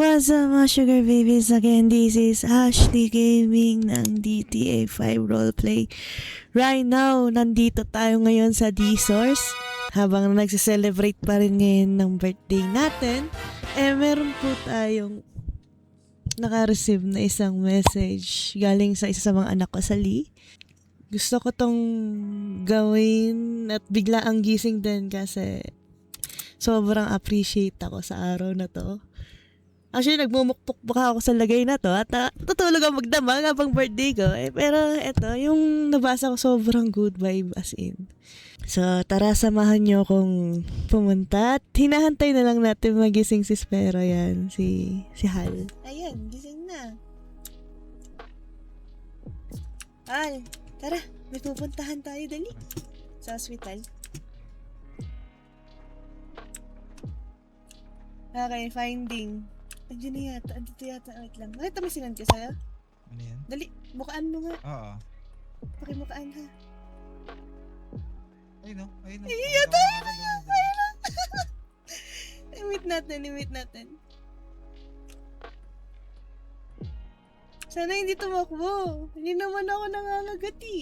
What's up mga sugar babies? Again, this is Ashley Gaming ng GTA 5 Roleplay. Right now, nandito tayo ngayon sa D-Source. Habang nagse-celebrate pa rin ngayon ng birthday natin, meron po tayong naka-receive na isang message galing sa isa sa mga anak ko sa Lee. Gusto ko tong gawin at bigla ang gising din kasi sobrang appreciate ako sa araw na to. Actually, nagmumukpok ako sa lagay na to at tutulog ako magdamag habang birthday ko. Pero eto, yung nabasa ko sobrang good vibe as in. So, tara samahan nyo akong pumunta at hinahantay na lang natin magising si Spero yan, si Hal. Ayan, gising na. Hal, tara, may pupuntahan tayo dali sa hospital. Okay, finding. Andiyan na yata, andito yata, wait lang. Bakit may sinan ko sa'yo? Ano yan? Dali, bukaan mo nga. Oo. Pakimukaan ha. Ayun o. Ayun o. Yata, ayun. I-meet natin. Sana hindi tumakbo. Hindi naman ako nangangagati.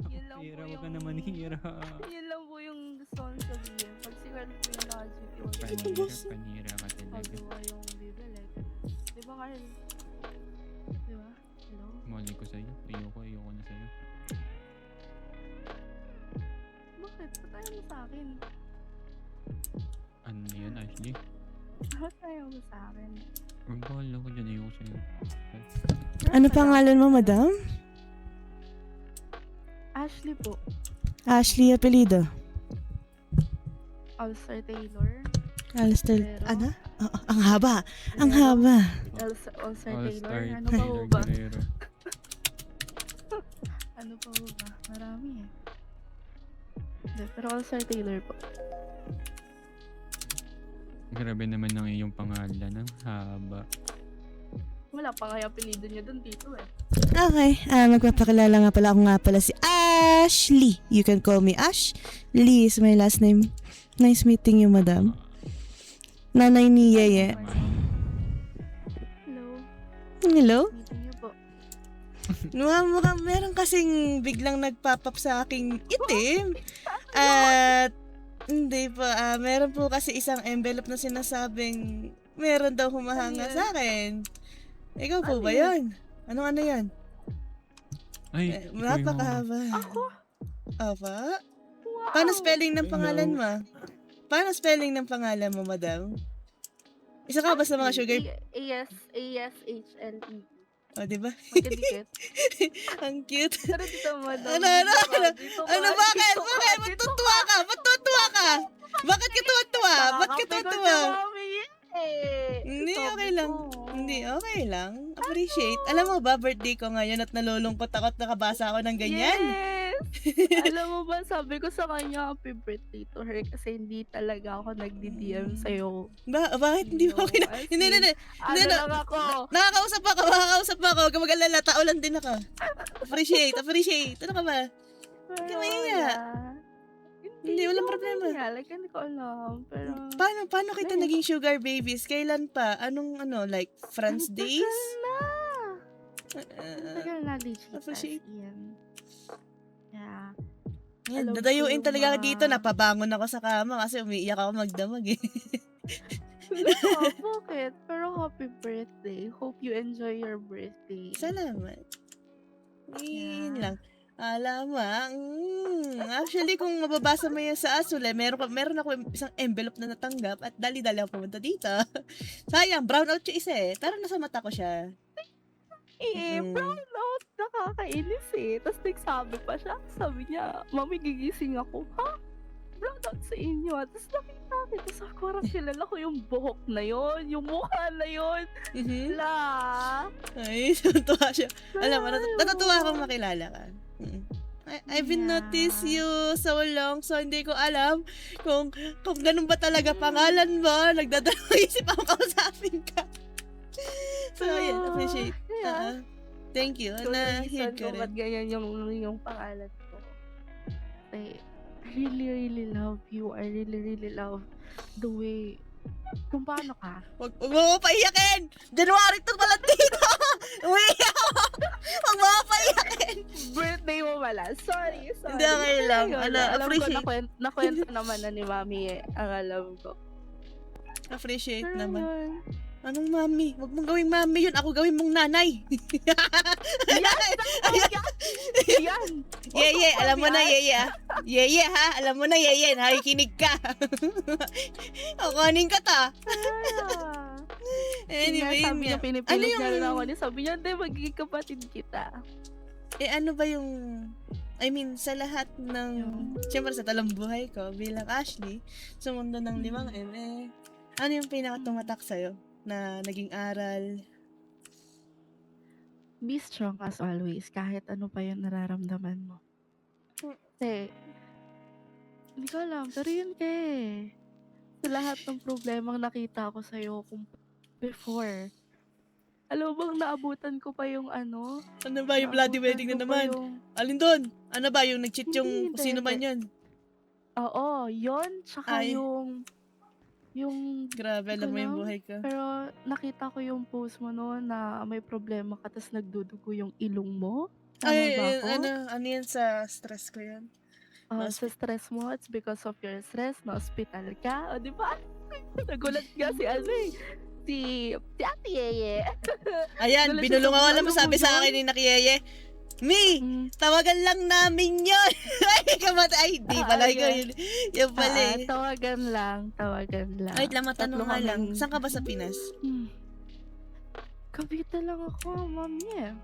Yun lang Hira, po wag ka yung... naman hira. Yun lang po yung gusto kong sabihin. Pag si Carl po yung naka-GP, Ito, boss. Panira ka talaga. magawa yung bibili. Di ba Carl? Di ba? Hello? Mali ko sa'yo. Ayoko na sa'yo. Bakit? Ba't ayaw mo sa akin? Ano na yan, Ashley? Ba't ayaw mo sa akin? Ang bahala ko dyan. Ayoko sa'yo. Ano pangalan mo, madam? Ashley po. Ashley apelido. All-Star Taylor. Alistair, Pero- ano? Oo, ang haba. Ang haba. All-Star Taylor. All-Star Ano pa po Taylor ba? Guerrero. Ano pa po ba? Marami eh. Hindi, pero All-Star Taylor po. Grabe naman ng iyong pangalan. Ang haba. Wala pa nga yung apelido niya dun dito eh. Okay, magpapakilala nga pala ako nga pala si Ashley. You can call me Ash. Lee is my last name. Nice meeting you, madam. Nanay ni Yeye. Hello. Hello? Meeting you po. Mukhang meron kasing biglang nagpop-up sa aking itim. At hindi po, meron po kasi isang envelope na sinasabing meron daw humahanga sa akin. Ikaw po ba yun? Ano yan? Ay, Napakahaba. Ako? Apa? Wow! Paano spelling ng Hello. pangalan mo? Paano spelling ng pangalan mo, madam? Isa ka ba sa mga sugar? A-S-H-L-E. O, diba? Magkadikit. Ang cute. Tara dito, madam. Ano? Ano, bakit? Ba't tutuwa ka? Bakit ka tuwa? Ba't ka tuwa? Hindi, okay lang. Hindi, okay lang. Appreciate. Alam mo ba, birthday ko ngayon at nalulungkot ako at nakabasa ako ng ganyan. Yes! Alam mo ba, sabi ko sa kanya, happy birthday to her kasi hindi talaga ako nagdi-DM sa'yo. Bakit hindi mo kina... As Hindi. in, Ano lang ako? Nakakausap ako. Huwag ka mag-alala. Tao lang din ako. Appreciate. Ano ka ba? Kamaya. Hindi, walang problema. Like, hindi ko alam. Pero... Paano kita naging sugar babies? Kailan pa? Anong like France days? Tagal na, legit. Appreciate. Yan. Yeah. Yan, Alam ko dadayuin yung talaga ako mga- dito. Napabangon ako sa kama kasi umiiyak ako magdamag eh. Bakit? Pero happy birthday. Hope you enjoy your birthday. Salamat. Yun Yeah. lang. Alam mo, actually kung mababasa mo yan sa Asule, meron ako isang envelope na natanggap at dali-dali ako pumunta dito. Sayang, brown out yung isa eh. Pero nasa mata ko siya. Brown out. Nakakainis eh. Tapos nagsabi pa siya. Sabi niya, Mami, gigising ako. Ha? Brown out sa inyo. Tapos nakita kita sa parang kilala ko yung buhok na yon, yung mukha na yon. Mhm. La. Ay, natutuwa siya. Alam mo, natutuwa akong makilala ka. I've been Yeah. noticed you so long, so hindi ko alam kung ganun ba talaga pangalan mo. Nagdadalawang isip ako kausapin ka. So, yun, appreciate. Yeah. Thank you. So, Na-hear reason ko kung ba't rin. ganyan yung pangalan ko. Eh, really love you. I really love the way kung paano ka. Wag mo ako paiyakin! January to pala dito! Umiiyak ako! Wag mo ako paiyakin! Birthday mo pala. Sorry. Hindi, okay lang. Ayun, Ano, alam appreciate. ko nakwento naman na ni Mami ang alam ko. Appreciate Pero naman. yun. Anong mami? Wag mong gawing mami yun. Ako gawin mong nanay. Yan! Yeye, alam mo na, Yeye, ha? Yeye, ha? Alam mo na, Yeye. Nakikinig ka. Kukunin ka ta. Anyway, Sabi niya, ano pinipilit yung... niya rin ako. Sabi niya, hindi, magiging kapatid kita. ano ba yung... I mean, sa lahat ng... Siyempre, sa talambuhay ko, bilang Ashley, sa mundo ng 5M, ano yung pinaka-tumatak sa'yo na naging aral? Be strong as always, kahit ano pa yung nararamdaman mo. Kasi, hindi ko alam, pero yun ka eh. Sa lahat ng problemang nakita ko sa'yo kung before. Alam mo bang naabutan ko pa yung ano? Ano ba yung bloody Naabutan wedding ko na pa naman? yung- Alin doon? Ano ba yung nag-cheat yung Hindi, sino man hindi. yun? Oo, yun. Tsaka Ay. yung Grabe, alam mo yung Alam, buhay ko. pero nakita ko yung post mo noon na may problema ka tapos nagdudugo yung ilong mo. Tama Ay, ba ako? ano yan sa stress ko yan. Sa stress mo, it's because of your stress, na-hospital ka. O, di ba? Nagulat nga si si Ate Yeye. Ayan, Dala siya binulong sa ako. Alam mo, bulo sabi mo sa yun. akin ni Nakiyeye, Mi, Mm. tawagan lang namin yun. Ay, kamatay. Ay, di pala Ah, ko yeah. yun. Yan pala eh. Tawagan lang. Wait lang, matanong Tatlo nga lang. kaming- Saan ka ba sa Pinas? Cavite lang ako, mami eh.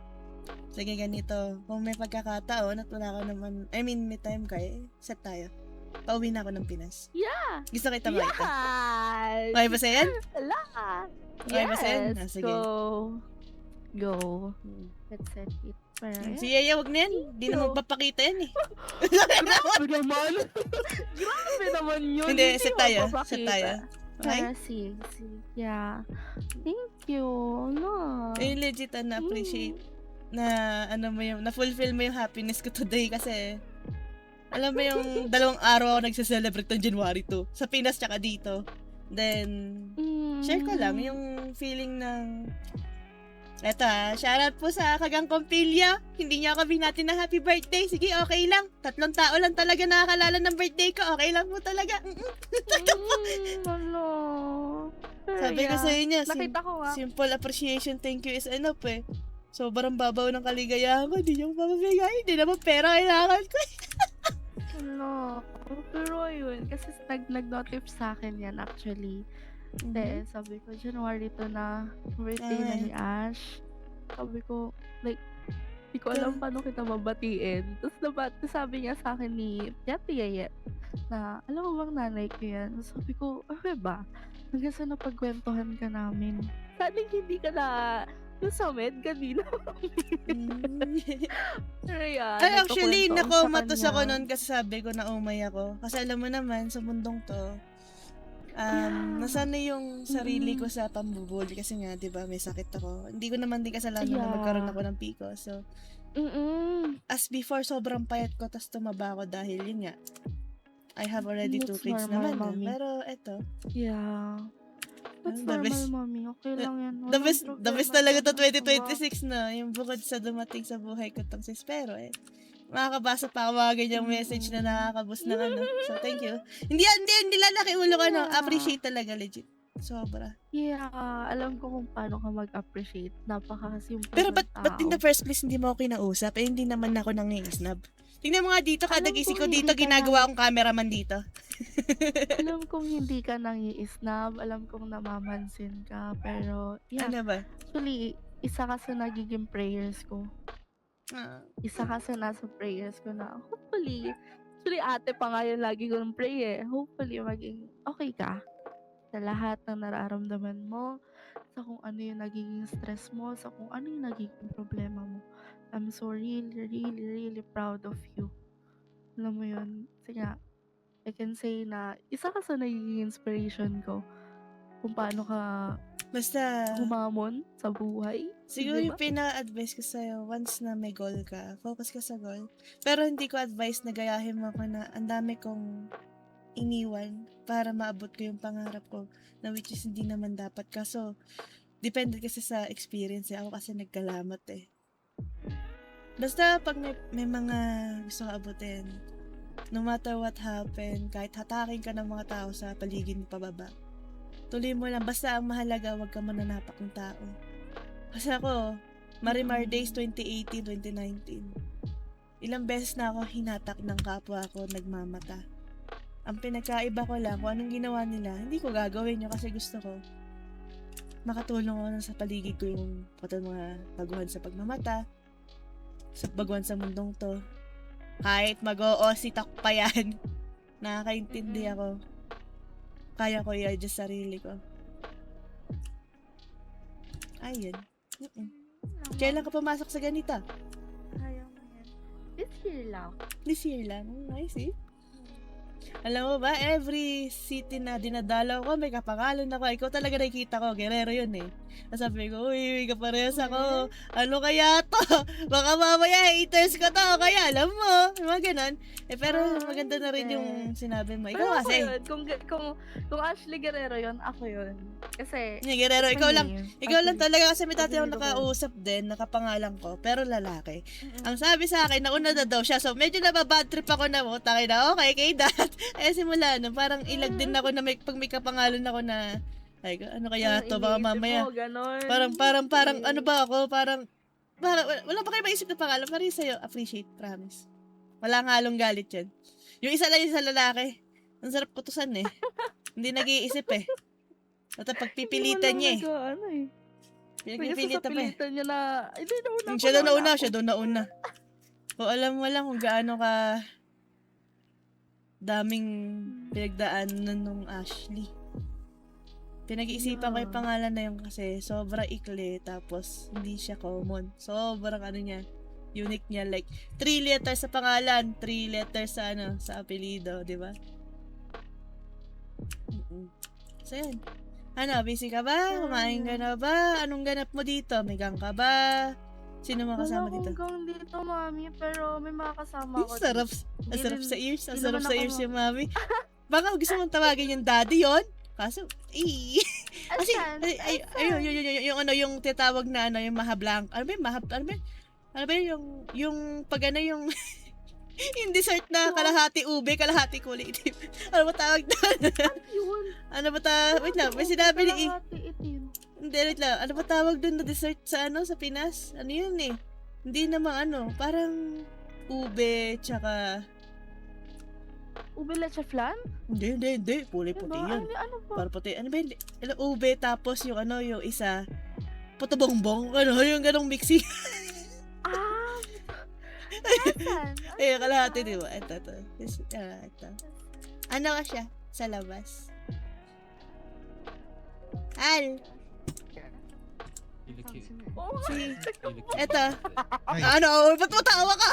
Sige, ganito. Kung may pagkakataon at wala ka naman, I mean, may time ka eh, set tayo. Pauwi na ako ng Pinas. Yeah! Gusto kita makita. Yes! Okay ba sa'yan? Wala! Okay ba sa'yo? Yes! Sige. Go. Let's set it. Para Si Yaya, wag na yan. Di na Yo. magpapakita yan eh. Grabe naman! Grabe naman yun! Hindi, set tayo. mapapakita. Set tayo. Okay? Para sige. Yeah. Thank you. No. Eh, legit, na-appreciate na, ano mo yung, na-fulfill mo yung happiness ko today kasi, alam mo yung 2 araw ako nagse-celebrate ng January 2. Sa Pinas tsaka dito. Then, share ko lang yung feeling ng, eto shoutout po sa Kagang Compilya. Hindi niya ako binati na happy birthday. Sige, okay lang. 3 tao lang talaga nakakalala ng birthday ko. Okay lang po talaga. Ano? Pero Sabi ko sa inyo, Nakita ko nga. simple appreciation, thank you is enough eh. Sobrang babaw ng kaligayahan ko. Hindi niyo ko mapapigay. Hindi naman pera kailangan ko. Ano? Pero yun, kasi nag-notif sa akin yan actually. Then, sabi ko, January to na, birthday na ni Ash. Sabi ko, like, di ko alam paano kita mabatiin. Tapos sabi niya sa akin ni Ate Yeye, na, alam mo bang nanay ko yan? Sabi ko, ba? Hanggang sa napagkwentuhan ka namin. Sana hindi ka na, yung sa med kanina. Pero yan, Ay, actually, nagkukwento ako sa nakomatos kanya. ako nun kasi sabi ko na umay ako. Kasi alam mo naman, sa mundong to, nasanay yung sarili ko sa pambubuli kasi nga, di ba, may sakit ako. Hindi ko naman din kasalanan na Yeah. magkaroon ako ng PCO. So, as before, sobrang payat ko, tas tumaba ako dahil yun nga. I have already 2 That's kids normal, naman. mommy. Pero eto, Yeah. That's The normal, best- mommy. Okay lang yan. the Walang best problema talaga yan. to 2026 na. Yung bukod sa dumating sa buhay ko tong sis. Pero makakabasa pa ako mga ganyang message na nakakaboost ng ano. So, thank you. Hindi lalaki ulo ka, no? Yeah. Appreciate talaga, legit. Sobra. Yeah, alam ko kung paano ka mag-appreciate. Napaka-simple Pero ng ba't in the tao. first place hindi mo ako kinausap? Eh, hindi naman ako nangingisnab. Tingnan mo nga dito, kada Alam ko gising ko hindi dito, ka ginagawa akong cameraman dito. Alam kong hindi ka nangiisnab. Alam kong namamansin ka. Pero, yeah. Ano ba? Actually, isa ka sa nagiging prayers ko. Ah, Isa ka sa nasa prayers ko na hopefully, actually ate pa nga yun lagi ko ng pray eh. Hopefully, maging okay ka sa lahat ng nararamdaman mo, sa kung ano yung nagiging stress mo, sa kung ano yung nagiging problema mo. I'm so really proud of you. Alam mo yun? Kasi nga, I can say na isa ka sa nagiging inspiration ko kung paano ka Basta, humamon sa buhay. siguro Di yung ba? pina-advise ko sa'yo, once na may goal ka, focus ka sa goal. Pero hindi ko advice na gayahin mo ako na ang dami kong iniwan para maabot ko yung pangarap ko na which is hindi naman dapat. Kaso, depende kasi sa experience. Ako kasi nagkalamat eh. Basta pag may mga gusto ka abutin, no matter what happen, kahit hatakin ka ng mga tao sa paligid mo pababa, tuloy mo lang. Basta ang mahalaga, wag ka mananapak ng tao. Kasi ako, Marimar Days 2018, 2019. Ilang beses na ako hinatak ng kapwa ko, nagmamata. Ang pinagkaiba ko lang, kung anong ginawa nila, hindi ko gagawin yun kasi gusto ko makatulong ako sa paligid ko yung pati mga baguhan sa pagmamata, sa baguhan sa mundong to. Kahit mag-o-ositak pa yan, nakakaintindi ako. Kaya ko i-adjust sarili ko. Ayun. Kailan ka pumasok sa ganito? Ayaw mo yan. This year lang. This year lang. Nice eh. Alam mo ba, every city na dinadalaw ko, may kapangalan ako. Ikaw talaga nakikita ko, Guerrero yun eh. Sabi ko, uy, kaparehas ako. Ano kaya to? Baka mamaya haters ko to. Kaya alam mo, mga ganon. Eh, pero maganda na rin yung sinabi mo. Pero Ikaw ako kasi. yun. Kung Ashley Guerrero yun, ako yun. Kasi, Guerrero, ikaw lang. Ikaw lang Ashley. talaga kasi may dati akong Ashley Guerrero. nakausap din, nakapangalan ko, pero lalaki. Ang sabi sa akin, nauna na daw siya. So, medyo nababad trip ako na mo. Takay na, okay, kay that. Eh, simula, no, parang ilag din ako na pag may kapangalan ako na, ay, ano kaya to, baka mamaya. Parang, ano ba ako, parang, wala pa kayo maisip na pangalan, parang yung sa'yo, appreciate, promise. Wala nga halong galit yan. Yung isa lang yung sa lalaki, ang sarap kutusan eh. Hindi nag-iisip eh. At pagpipilitan niya eh. Pinagpipilitan pa eh. Pinagpipilitan niya na, hindi nauna. Siya daw nauna. O alam mo lang kung gaano ka daming pinagdaanan nung Ashley. Pinag-iisipan ko yung pangalan na yun kasi sobrang ikli tapos hindi siya common. Sobrang ano niya, unique niya. Like, 3 letters sa pangalan, 3 letters sa ano, sa apelido, di ba? So yun. Ano, busy ka ba? Kumain ka na ba? Anong ganap mo dito? May gang ka ba? Sino mga kasama dito? Wala akong gang dito, mami, pero may mga kasama Ang ko. sarap, Hindi ang sarap rin- sa ears, ang hindi sarap naman sa ako ears yung mami. Baka gusto mong tawagin yung daddy yon. Kaso, kasi, yung ano, yung tinatawag na ano, yung mahablang, ano ba yung ano ba yung pag ano yung, yung dessert na kalahati ube, kalahati kulay itim. Ano ba tawag doon? Yun. Ano ba tawag? Wait lang, may sinabi ni Kalahati itim. Hindi, wait lang. Ano ba tawag doon na dessert sa ano, sa Pinas? Ano yun eh? Hindi naman ano, parang ube, tsaka, Ube leche flan? hindi. Puti Diba? yun. Ano ba? Para puti. Ano ba yun? Ube, tapos yung ano, yung isa, puto bongbong. Ano, yung ganong mixing. Ah! Nasaan? Ayun, kalahati, di ba? Ito. Ito. Ano ka siya? Sa labas. Al! Oo nga. Si... Nagtapos. Ito. Ay, Ano? Ba't matawa ka?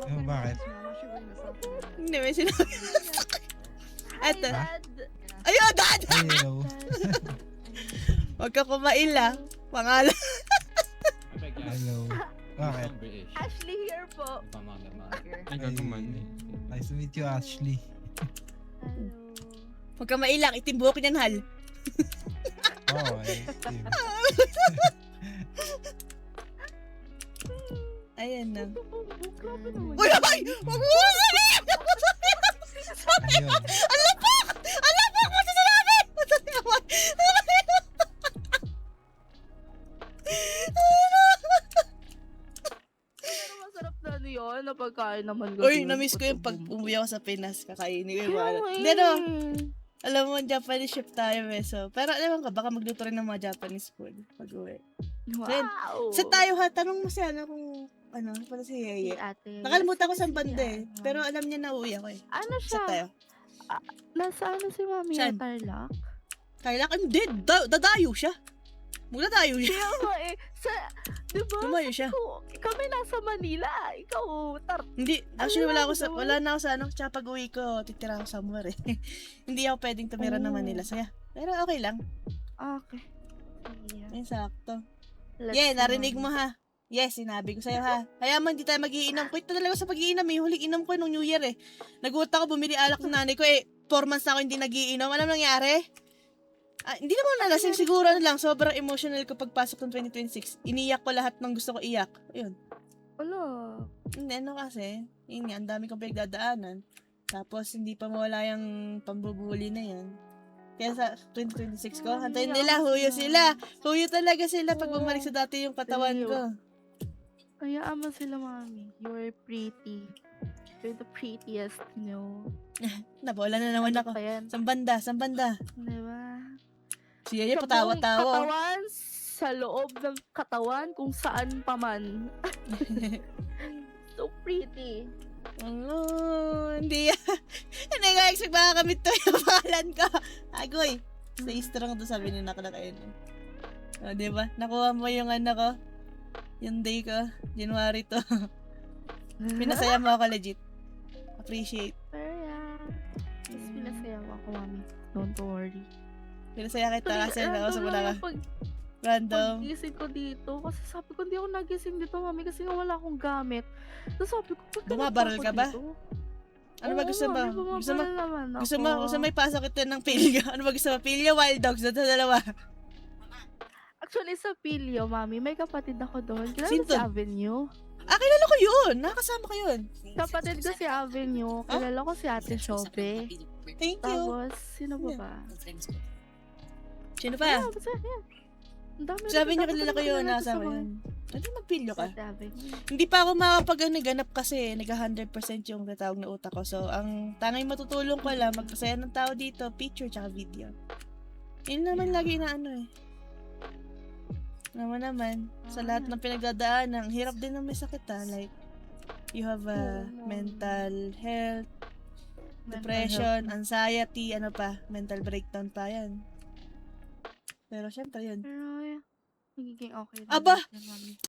oh, bakit? Hindi, may sinabi. Hi, Eto. Dad. Ayun, dad! Ay, hello. Huwag ka kumain ah. Pangalan. Hello. Bakit? Ashley here po. Ay, gagaman eh. Nice to meet you, Ashley. Hello. Huwag ka mailang. Itimbuhok niyan, Hal. Oh, ay, Steve. Ayan na. Grabe naman. Uy, ay! Huwag mo sabihin! Ayun. Alam po! Mo sa sinabi! Pero masarap na ano yun, na pagkain naman. Uy, na-miss ko yung pag umuwi ako sa Pinas. Kakainin ko yung mga... Kaya Hindi, no. eh. Alam mo, Japanese chef tayo eh. So, pero alam ko, baka magluto rin ng mga Japanese food pag-uwi. Wow. Sa tayo ha, tanong mo si ano kung ano, pala si Si Yeye. ate. Nakalimutan ko sa Si banda eh. ano. Pero alam niya na uwi ako eh. Ano Sa siya? tayo. Nasa ano si Mami Saan? Tarlac? Kailangan, hindi, dadayo siya. Magdadayo siya. Kaya nga eh, diba? Lumayo siya. Kami nasa Manila, ikaw, Hindi, actually Ano wala lang, ako sa, diba? wala na ako sa ano, tsaka pag uwi ko, titira ako somewhere eh. Hindi ako pwedeng tumira Oh. na Manila. Saya. Pero okay lang. Okay. Sige. Ay, sakto. Let's Yeah, see, narinig Mami. mo ha. Yes, sinabi ko sa'yo ha. Kaya man, hindi tayo mag-iinom. Quit na talaga sa pag-iinom eh. Huling inom ko nung New Year eh. Nagulat ako, bumili alak ng nanay ko eh. 4 months na ako hindi nag-iinom. Alam nangyari? Hindi naman nalasing siguro lang. Sobrang emotional ko pagpasok ng 2026. Iniyak ko lahat ng gusto ko iyak. Ayun. Wala. Hindi, ano kasi, yun nga, ang dami kong pinagdadaanan. Tapos, hindi pa mawala yung pambubuli na yan. Kaya sa 2026 ko, hantayin nila, huyo sila. Huyo talaga sila pag bumalik sa dati yung katawan ko. Hayaan mo sila, Mami. You're pretty. You're the prettiest, Nabola na naman ako. Pa yan? Saan banda? Saan banda? Diba? Siya yung patawa-tawa. Katawan sa loob ng katawan kung saan pa man. So pretty. Hindi. Hindi ko expect makakamit to yung pangalan ko. Agoy. Stay strong to sabi ni Nakla kayo. O, diba? Nakuha mo yung ano ko. Yung day ko. January to. Pinasaya mo ako legit. Appreciate. Pero yeah. Mas pinasaya mo ako, Mami. Don't worry. Pinasaya kita kasi nakausap mo na ka. Pag Random. gising ko dito, kasi sabi ko, hindi ako nagising dito, Mami, kasi nga wala akong gamit. Tapos sabi ko, ba't Bumabaril ka ba? dito? Ano ba gusto mo? Oo, Gusto mo? bumabaril naman ako. Gusto mo ipasok ito ng pilyo? Ano ba gusto mo? Pilyo, wild dogs? Ito dalawa. Actually, sa Pilio, Mami, may kapatid ako doon. Kilala Sino si to? Avenue. Kilala ko yun. Nakasama ko yun. Kapatid ko si Avenue. Kilala ko si Ate Shobe. Thank you. Tapos, sino ba ba? Sino pa? Ah, basta yan. Ang dami Sabi niyo dapat kilala ko yun. kilala Nakasama sa yun. Ano magpilyo ka? Ate Avenue. Hindi pa ako makapag-ganap kasi nag-100% yung natawag na utak ko. So, ang tanging matutulong ko lang, magpasaya ng tao dito, picture tsaka video. Yun naman lagi na ano eh. Naman, sa lahat ng pinagdadaanan, ang hirap din ng may sakit ha. Like, you have a mental health, depression, anxiety, ano pa, mental breakdown pa yan. Pero syempre yun. Pero, yeah, magiging okay. Aba! Mami.